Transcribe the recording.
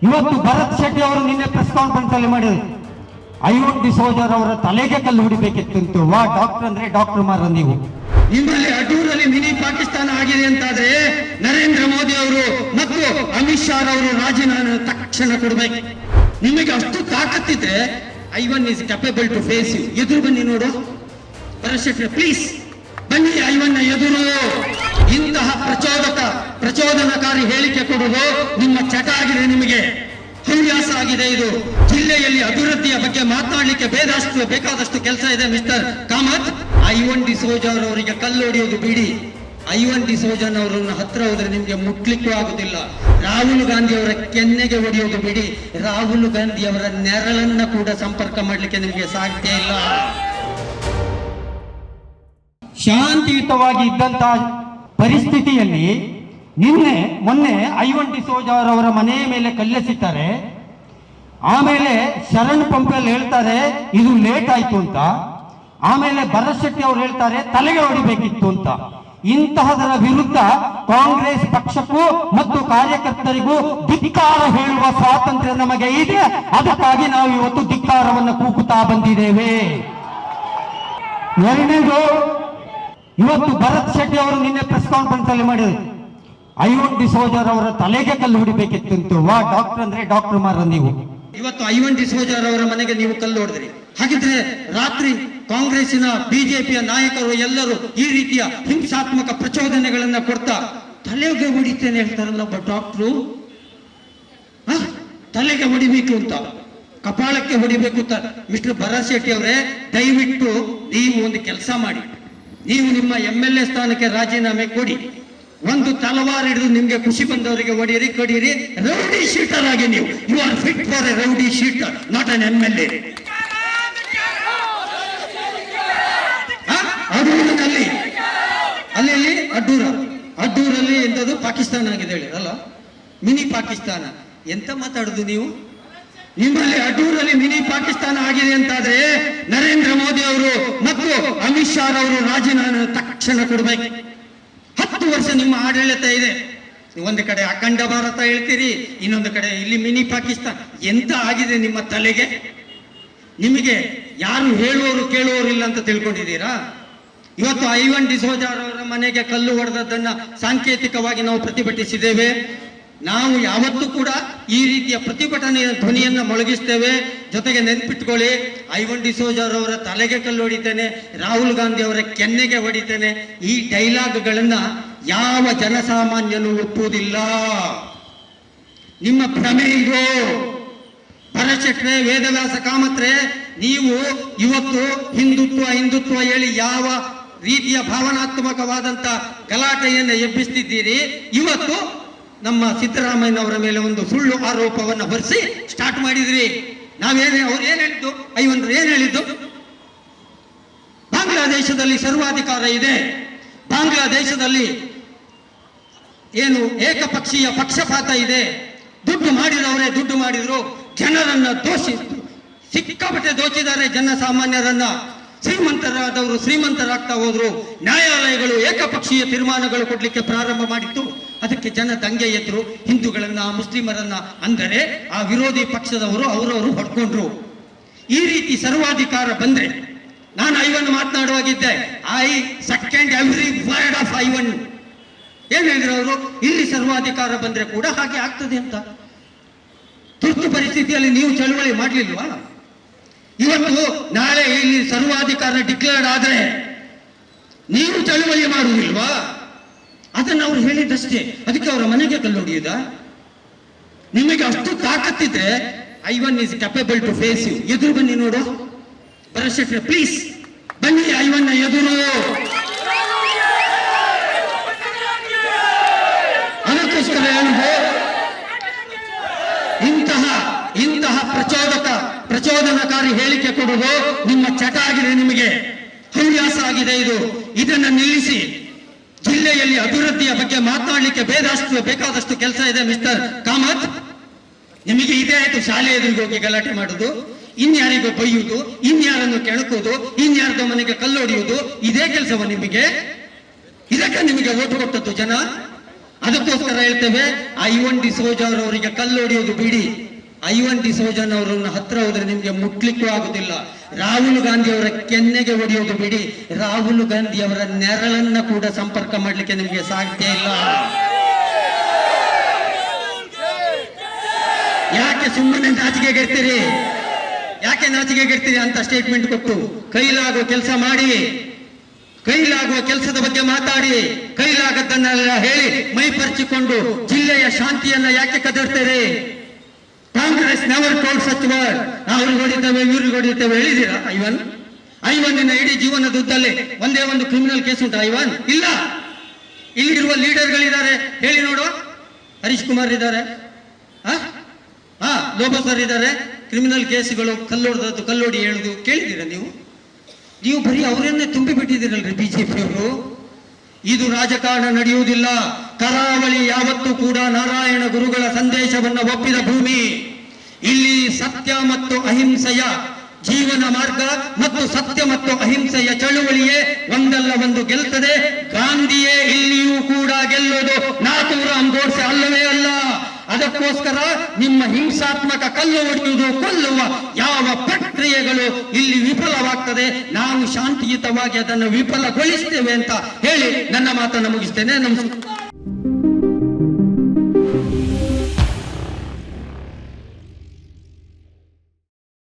ಇವತ್ತು ಭರತ್ ಶೆಟ್ಟಿ ಅವರು ನಿನ್ನೆ ಪ್ರೆಸ್ ಕಾನ್ಫರೆನ್ಸ್ ಅಲ್ಲಿ ಮಾಡಿದ್ರು, ಐವನ್ ಡಿಸೋಜರ್ ಅವರ ತಲೆಗೆ ಕಲ್ಲು ಹಿಡಿಬೇಕಿತ್ತು. ವಾ ಡಾಕ್ಟರ್ ಅಂದ್ರೆ ಡಾಕ್ಟರ್ ಮಾರ ನೀವು. ನಿಮ್ಮಲ್ಲಿ ಅಡೂರಲ್ಲಿ ಮಿನಿ ಪಾಕಿಸ್ತಾನ ಆಗಿದೆ ಅಂತಾದ್ರೆ ನರೇಂದ್ರ ಮೋದಿ ಅವರು ಮತ್ತು ಅಮಿತ್ ಶಾ ಅವರು ರಾಜೀನಾಮೆ ತಕ್ಷಣ ಕೊಡ್ಬೇಕು. ನಿಮಗೆ ಅಷ್ಟು ತಾಕತ್ತಿದ್ರೆ Ivan is capable to face you. ಎದುರು ಬನ್ನಿ ನೋಡು ಭರತ್ ಶೆಟ್ಟಿ, ಪ್ಲೀಸ್ ಬನ್ನಿ ಐವನ್ನ ಎದುರು. ಇಂತಹ ಪ್ರಚೋದನಕಾರಿ ಹೇಳಿಕೆ ಕೊಡುವುದು ನಿಮ್ಮ ಚಟ ಆಗಿದೆ, ನಿಮಗೆ ಹವ್ಯಾಸ ಆಗಿದೆ. ಇದು ಜಿಲ್ಲೆಯಲ್ಲಿ ಅಭಿವೃದ್ಧಿಯ ಬಗ್ಗೆ ಮಾತನಾಡಲಿಕ್ಕೆ ಬೇಕಾದಷ್ಟು ಕೆಲಸ ಇದೆ ಮಿಸ್ಟರ್ ಕಾಮತ್. ಐವನ್ ಡಿಸೋಜರ್ ಅವರಿಗೆ ಕಲ್ಲು ಹೊಡೆಯೋದು ಬಿಡಿ. ಐವನ್ ಡಿಸೋಜನ್ ಅವರನ್ನ ಹತ್ರ ಹೋದ್ರೆ ನಿಮ್ಗೆ ಮುಟ್ಲಿಕ್ಕೂ ಆಗುದಿಲ್ಲ. ರಾಹುಲ್ ಗಾಂಧಿ ಅವರ ಕೆನ್ನೆಗೆ ಹೊಡೆಯೋದು ಬಿಡಿ, ರಾಹುಲ್ ಗಾಂಧಿ ಅವರ ನೆರಳನ್ನ ಕೂಡ ಸಂಪರ್ಕ ಮಾಡ್ಲಿಕ್ಕೆ ನಿಮ್ಗೆ ಸಾಧ್ಯ ಇಲ್ಲ. ಶಾಂತಿಯುತವಾಗಿ ಇದ್ದಂತ ಪರಿಸ್ಥಿತಿಯಲ್ಲಿ ಮೊನ್ನೆ ಐವನ್ ಡಿಸೋಜರ್ ಅವರ ಮನೆಯ ಮೇಲೆ ಕಲ್ಲೆಸಿದ್ದಾರೆ. ಆಮೇಲೆ ಶರಣ್ ಪಂಪೆಲ್ ಹೇಳ್ತಾರೆ ಇದು ಲೇಟ್ ಆಯ್ತು ಅಂತ. ಆಮೇಲೆ ಭರತ್ ಶೆಟ್ಟಿ ಅವರು ಹೇಳ್ತಾರೆ ತಲೆಗೆ ಹೊಡಿಬೇಕಿತ್ತು ಅಂತ. ಇಂತಹದರ ವಿರುದ್ಧ ಕಾಂಗ್ರೆಸ್ ಪಕ್ಷಕ್ಕೂ ಮತ್ತು ಕಾರ್ಯಕರ್ತರಿಗೂ ಧಿಕ್ಕಾರ ಹೇಳುವ ಸ್ವಾತಂತ್ರ್ಯ ನಮಗೆ ಇದೆ. ಅದಕ್ಕಾಗಿ ನಾವು ಇವತ್ತು ಧಿಕ್ಕಾರವನ್ನು ಕೂಗುತ್ತಾ ಬಂದಿದ್ದೇವೆ. ಎರಡನೇದು, ಇವತ್ತು ಭರತ್ ಶೆಟ್ಟಿ ಅವರು ನಿನ್ನೆ ಪ್ರೆಸ್ ಕಾನ್ಫರೆನ್ಸ್ ಅಲ್ಲಿ ಮಾಡಿದ್ರು, ಐವನ್ ಡಿಸೋಜರ್ ಅವರ ತಲೆಗೆ ಕಲ್ಲು ಹಿಡಿಬೇಕಿತ್ತು. ವಾ ಡಾಕ್ಟರ್ ಅಂದ್ರೆ ಡಾಕ್ಟರ್ ಮಾರ ನೀವು. ಇವತ್ತು ಐವನ್ ಡಿಸೋಜರ್ ಅವರ ಮನೆಗೆ ನೀವು ಕಲ್ಲು ಹೊಡೆದ್ರಿ. ಹಾಗಿದ್ರೆ ರಾತ್ರಿ ಕಾಂಗ್ರೆಸ್ಸಿನ ಬಿಜೆಪಿಯ ನಾಯಕರು ಎಲ್ಲರೂ ಈ ರೀತಿಯ ಹಿಂಸಾತ್ಮಕ ಪ್ರಚೋದನೆಗಳನ್ನ ಕೊಡ್ತಾ ತಲೆಗೆ ಹೊಡಿತೇನೆ ಹೇಳ್ತಾರಲ್ಲ ಡಾಕ್ಟ್ರು. ತಲೆಗೆ ಹೊಡಿಬೇಕು ಅಂತ, ಕಪಾಳಕ್ಕೆ ಹೊಡಿಬೇಕು ಅಂತ. ಮಿಸ್ಟರ್ ಭರತ್ ಶೆಟ್ಟಿ ಅವರೇ, ದಯವಿಟ್ಟು ನೀವು ಒಂದು ಕೆಲಸ ಮಾಡಿ. ನೀವು ನಿಮ್ಮ MLA ಸ್ಥಾನಕ್ಕೆ ರಾಜೀನಾಮೆ ಕೊಡಿ. ಒಂದು ತಲವಾರು ಹಿಡಿದು ನಿಮ್ಗೆ ಖುಷಿ ಬಂದವರಿಗೆ ಹೊಡಿಯಿರಿ, ಕಡೀರಿ. ರೌಡಿ ಶೀಟರ್ ಆಗಿ ನೀವು, you are fit for a rowdy sheeter, not an MLA. ಅಡೂರಿನಲ್ಲಿ ಅಲ್ಲಿ ಅಡ್ಡೂರಲ್ಲಿ ಎಂತದ್ದು ಪಾಕಿಸ್ತಾನ ಆಗಿದೆ ಹೇಳಿರಲ್ಲ, ಮಿನಿ ಪಾಕಿಸ್ತಾನ. ಎಂತ ಮಾತಾಡುದು ನೀವು? ನಿಮ್ಮಲ್ಲಿ ಅಡೂರಲ್ಲಿ ಮಿನಿ ಪಾಕಿಸ್ತಾನ ಆಗಿದೆ ಅಂತಾದ್ರೆ ನರೇಂದ್ರ ಮೋದಿ ಅವರು ಮತ್ತು ಅಮಿತ್ ಶಾ ಅವರು ರಾಜೀನಾಮೆ ತಕ್ಷಣ ಕೊಡ್ಬೇಕು. 10 ವರ್ಷ ನಿಮ್ಮ ಆಡಳಿತ ಇದೆ. ಒಂದು ಕಡೆ ಅಖಂಡ ಭಾರತ ಹೇಳ್ತೀರಿ, ಇನ್ನೊಂದು ಕಡೆ ಇಲ್ಲಿ ಮಿನಿ ಪಾಕಿಸ್ತಾನ. ಎಂತ ಆಗಿದೆ ನಿಮ್ಮ ತಲೆಗೆ? ನಿಮಗೆ ಯಾರು ಹೇಳುವವರು ಕೇಳುವವರು ಇಲ್ಲ ಅಂತ ತಿಳ್ಕೊಂಡಿದ್ದೀರಾ? ಇವತ್ತು ಐವನ್ ಡಿಸೋಜರ್ ಅವರ ಮನೆಗೆ ಕಲ್ಲು ಹೊಡೆದದ್ದನ್ನ ಸಾಂಕೇತಿಕವಾಗಿ ನಾವು ಪ್ರತಿಭಟಿಸಿದ್ದೇವೆ. ನಾವು ಯಾವತ್ತೂ ಕೂಡ ಈ ರೀತಿಯ ಪ್ರತಿಭಟನೆಯ ಧ್ವನಿಯನ್ನ ಮೊಳಗಿಸ್ತೇವೆ. ಜೊತೆಗೆ ನೆನ್ಪಿಟ್ಕೊಳ್ಳಿ, ಐವನ್ ಡಿಸೋಜರ್ ಅವರ ತಲೆಗೆ ಕಲ್ಲು ಹೊಡಿತೇನೆ, ರಾಹುಲ್ ಗಾಂಧಿ ಅವರ ಕೆನ್ನೆಗೆ ಹೊಡಿತೇನೆ, ಈ ಡೈಲಾಗ್ಗಳನ್ನ ಯಾವ ಜನಸಾಮಾನ್ಯನು ಒಪ್ಪುವುದಿಲ್ಲ. ನಿಮ್ಮ ಭ್ರಮೆ ಇದು. ಭರತ್ ಶೆಟ್ಟಿ, ವೇದವ್ಯಾಸ ಕಾಮತ್ರೆ, ನೀವು ಇವತ್ತು ಹಿಂದುತ್ವ ಹೇಳಿ ಯಾವ ರೀತಿಯ ಭಾವನಾತ್ಮಕವಾದಂತ ಗಲಾಟೆಯನ್ನು ಎಬ್ಬಿಸ್ತಿದ್ದೀರಿ. ಇವತ್ತು ನಮ್ಮ ಸಿದ್ದರಾಮಯ್ಯನವರ ಮೇಲೆ ಒಂದು ಸುಳ್ಳು ಆರೋಪವನ್ನು ಹೊರಿಸಿ ಸ್ಟಾರ್ಟ್ ಮಾಡಿದ್ರಿ. ಅವ್ರು ಏನ್ ಹೇಳಿದ್ದು, ಐವನ್ರು ಏನ್ ಹೇಳಿದ್ದು? ಬಾಂಗ್ಲಾದೇಶದಲ್ಲಿ ಸರ್ವಾಧಿಕಾರ ಇದೆ, ಬಾಂಗ್ಲಾದೇಶದಲ್ಲಿ ಏನು ಏಕಪಕ್ಷೀಯ ಪಕ್ಷಪಾತ ಇದೆ, ದುಡ್ಡು ಮಾಡಿದವರೇ ದುಡ್ಡು ಮಾಡಿದ್ರು, ಜನರನ್ನ ಸಿಕ್ಕಾಪಟ್ಟೆ ದೋಚಿದ್ದಾರೆ, ಜನಸಾಮಾನ್ಯರನ್ನ. ಶ್ರೀಮಂತರಾದವರು ಶ್ರೀಮಂತರಾಗ್ತಾ ಹೋದ್ರು. ನ್ಯಾಯಾಲಯಗಳು ಏಕಪಕ್ಷೀಯ ತೀರ್ಮಾನಗಳು ಕೊಡ್ಲಿಕ್ಕೆ ಪ್ರಾರಂಭ ಮಾಡಿತ್ತು. ಅದಕ್ಕೆ ಜನ ದಂಗೆ ಎದ್ರು, ಹಿಂದೂಗಳನ್ನ ಮುಸ್ಲಿಮರನ್ನ. ಅಂದರೆ ಆ ವಿರೋಧಿ ಪಕ್ಷದವರು ಅವರವರು ಹೊಡ್ಕೊಂಡ್ರು. ಈ ರೀತಿ ಸರ್ವಾಧಿಕಾರ ಬಂದ್ರೆ, ನಾನು ಐವನ್ ಮಾತನಾಡುವಾಗಿದ್ದೆ, I second every word of Ivan. ಏನ್ ಹೇಳಿದ್ರು ಅವರು? ಇಲ್ಲಿ ಸರ್ವಾಧಿಕಾರ ಬಂದ್ರೆ ಕೂಡ ಹಾಗೆ ಆಗ್ತದೆ ಅಂತ. ತುರ್ತು ಪರಿಸ್ಥಿತಿಯಲ್ಲಿ ನೀವು ಚಳುವಳಿ ಮಾಡ್ಲಿಲ್ವಾ? ಇವತ್ತು ನಾಳೆ ಇಲ್ಲಿ ಸರ್ವಾಧಿಕಾರ ಡಿಕ್ಲೇರ್ಡ್ ಆದ್ರೆ ನೀವು ಚಳುವಳಿ ಮಾಡುವುದಿಲ್ವಾ? ಅದನ್ನು ಅವ್ರು ಹೇಳಿದ್ದಷ್ಟೇ. ಅದಕ್ಕೆ ಅವರ ಮನೆಗೆ ಕಲ್ಲು ಹೊಡೆಯುವುದಾ? ನಿಮಗೆ ಅಷ್ಟು ತಾಕತ್ತಿದ್ರೆ Ivan is capable to face you. ಎದುರು ಬನ್ನಿ ನೋಡು ಭರತ್ ಶೆಟ್ಟಿ, ಪ್ಲೀಸ್ ಬನ್ನಿ ಐವನ್ನ ಎದುರು. ಅದಕ್ಕೋಸ್ಕರ ಹೇಳಿದೆ, ಇಂತಹ ಪ್ರಚೋದನಕಾರಿ ಹೇಳಿಕೆ ಕೊಡುವುದು ನಿಮ್ಮ ಚಟ ಆಗಿದೆ, ನಿಮಗೆ ಹವ್ಯಾಸ ಆಗಿದೆ. ಇದನ್ನ ನಿಲ್ಲಿಸಿ. ಜಿಲ್ಲೆಯಲ್ಲಿ ಅಭಿವೃದ್ಧಿಯ ಬಗ್ಗೆ ಮಾತನಾಡಲಿಕ್ಕೆ ಬೇಕಾದಷ್ಟು ಕೆಲಸ ಇದೆ ಮಿಸ್ಟರ್ ಕಾಮತ್. ನಿಮಗೆ ಇದೇ ಆಯ್ತು, ಶಾಲೆ ಎದುರಿಗೆ ಹೋಗಿ ಗಲಾಟೆ ಮಾಡುದು, ಇನ್ಯಾರಿಗೂ ಬೈಯುವುದು, ಇನ್ಯಾರನ್ನು ಕೆಣಕುವುದು, ಇನ್ಯಾರ್ದೋ ಮನೆಗೆ ಕಲ್ಲು ಹೊಡೆಯುವುದು, ಇದೇ ಕೆಲಸವ ನಿಮಗೆ? ಇದಕ್ಕೆ ನಿಮಗೆ ಓಟು ಕೊಟ್ಟದ್ದು ಜನ? ಅದಕ್ಕೋಸ್ಕರ ಹೇಳ್ತೇವೆ, ಐವನ್ ಡಿಸೋಜ ಅವರವರಿಗೆ ಕಲ್ಲು ಹೊಡೆಯೋದು ಬಿಡಿ. ಐವನ್ ಡಿಸೋಜನ್ ಅವರನ್ನ ಹತ್ರ ಹೋದ್ರೆ ನಿಮ್ಗೆ ಮುಟ್ಲಿಕ್ಕೂ ಆಗುದಿಲ್ಲ. ರಾಹುಲ್ ಗಾಂಧಿ ಅವರ ಕೆನ್ನೆಗೆ ಹೊಡೆಯೋದು ಬಿಡಿ, ರಾಹುಲ್ ಗಾಂಧಿ ಅವರ ನೆರಳನ್ನ ಕೂಡ ಸಂಪರ್ಕ ಮಾಡ್ಲಿಕ್ಕೆ ನಿಮ್ಗೆ ಸಾಧ್ಯ ಇಲ್ಲ. ಯಾಕೆ ಸುಮ್ಮನೆ ನಾಚಿಕೆಗೆಡ್ತೀರಿ? ಯಾಕೆ ನಾಚಿಕೆಗೆಡ್ತೀರಿ ಅಂತ ಸ್ಟೇಟ್ಮೆಂಟ್ ಕೊಟ್ಟು ಕೈಲಾಗುವ ಕೆಲಸ ಮಾಡಿ, ಕೈಲಾಗುವ ಕೆಲಸದ ಬಗ್ಗೆ ಮಾತಾಡಿ, ಕೈಲಾಗದ್ದನ್ನೆಲ್ಲ ಹೇಳಿ ಮೈಪರ್ಚಿಕೊಂಡು ಜಿಲ್ಲೆಯ ಶಾಂತಿಯನ್ನ ಯಾಕೆ ಕದಡ್ತೀರಿ? Congress never told such word. ಅವ್ರಿಗೆ ಹೊಡಿತೇವೆ, ಇವ್ರಿಗೆ ಹೊಡಿತೇವೆ ಹೇಳಿದೀರಾ? ಐವನ್ನಿನ ಇಡೀ ಜೀವನದ ಉದ್ದಲ್ಲೇ ಒಂದೇ ಒಂದು ಕ್ರಿಮಿನಲ್ ಕೇಸ್ ಉಂಟು ಐವನ್? ಇಲ್ಲ. ಇಲ್ಲಿರುವ ಲೀಡರ್ಗಳಿದ್ದಾರೆ, ಹೇಳಿ ನೋಡುವ. ಹರೀಶ್ ಕುಮಾರ್ ಇದ್ದಾರೆ, ಲೋಬೋ ಸರ್ ಇದ್ದಾರೆ, ಕ್ರಿಮಿನಲ್ ಕೇಸ್ಗಳು, ಕಲ್ಲೊಡೆದದ್ದು, ಕಲ್ಲೊಡಿ ಹೇಳುದು ಕೇಳಿದ್ದೀರಾ ನೀವು? ನೀವು ಬರೀ ಅವರನ್ನೇ ತುಂಬಿ ಬಿಟ್ಟಿದ್ದೀರಲ್ರಿ ಬಿಜೆಪಿಯವರು. ಇದು ರಾಜಕಾರಣ ನಡೆಯುವುದಿಲ್ಲ. ಕರಾವಳಿ ಯಾವತ್ತೂ ಕೂಡ ನಾರಾಯಣ ಗುರುಗಳ ಸಂದೇಶವನ್ನು ಒಪ್ಪಿದ ಭೂಮಿ. ಇಲ್ಲಿ ಸತ್ಯ ಮತ್ತು ಅಹಿಂಸೆಯ ಜೀವನ ಮಾರ್ಗ ಮತ್ತು ಸತ್ಯ ಮತ್ತು ಅಹಿಂಸೆಯ ಚಳುವಳಿಯೇ ಒಂದಲ್ಲ ಒಂದು ಗೆಲ್ತದೆ. ಗಾಂಧಿಯೇ ಇಲ್ಲಿಯೂ ಕೂಡ ಗೆಲ್ಲೋದು, ನಾಥೂರಾಮ್ ಗೋಡ್ಸೆ ಅಲ್ಲವೇ ಅಲ್ಲ. ಅದಕ್ಕೋಸ್ಕರ ನಿಮ್ಮ ಹಿಂಸಾತ್ಮಕ ಕಲ್ಲು ಹೊಡೆಯುವುದು, ಕೊಲ್ಲುವ ಯಾವ ಪ್ರಕ್ರಿಯೆಗಳು ಇಲ್ಲಿ ವಿಫಲವಾಗ್ತದೆ, ನಾವು ಶಾಂತಿಯುತವಾಗಿ ಅದನ್ನು ವಿಫಲಗೊಳಿಸ್ತೇವೆ ಅಂತ ಹೇಳಿ ನನ್ನ ಮಾತನ್ನು ಮುಗಿಸ್ತೇನೆ. ನಮಸ್ಕಾರ.